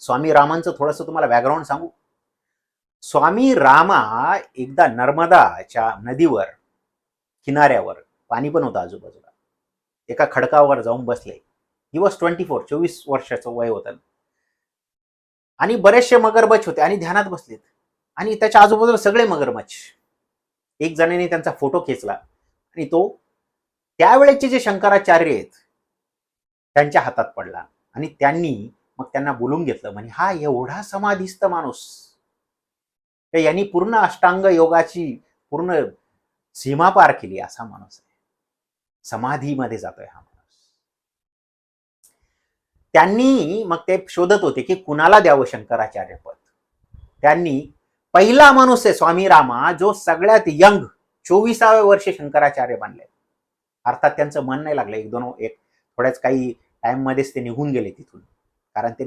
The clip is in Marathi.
स्वामी रामांचं थोडंसं तुम्हाला बॅकग्राऊंड सांगू. स्वामी रामा एकदा नर्मदाच्या नदीवर किनाऱ्यावर, पाणी पण होतं आजूबाजूला, एका खडकावर जाऊन बसले. ही वॉज 24 वर्षाचं वय होतं आणि बरेचसे मगरमच्छ होते आणि ध्यानात बसलेत आणि त्याच्या आजूबाजूला सगळे मगरमच्छ. एक जणाने त्यांचा फोटो खेचला आणि तो त्यावेळेचे जे शंकराचार्य आहेत त्यांच्या हातात पडला आणि त्यांनी मग त्यांना बोलून घेतलं. म्हणजे हा एवढा समाधिस्थ माणूस, यांनी पूर्ण अष्टांग योगाची पूर्ण सीमा पार केली असा माणूस आहे, समाधीमध्ये जातोय हा माणूस. त्यांनी मग ते शोधत होते की कुणाला द्यावं शंकराचार्य पद. त्यांनी पहिला माणूस आहे स्वामी रामा जो सगळ्यात यंग 24व्या वर्षी शंकराचार्य बनले. अर्थात त्यांचं मन नाही लागलं, एक थोड्याच काही टाइम मध्येच ते निघून गेले तिथून, कारण ते